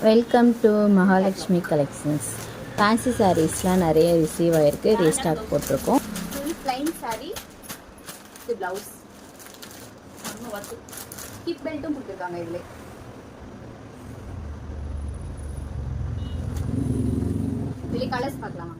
Welcome to Mahalakshmi collections. Fancy சாரீஸ்லாம் நிறைய receive ஆகிருக்கு, ரீஸ்டாக் போட்டிருக்கோம். ஃபுல் ப்ளைன் சாரீ, இது ப்ளவுஸ், ஹிப் பெல்ட்டும் கொடுத்துருக்காங்க. இதில் கலர்ஸ் பார்க்கலாமா?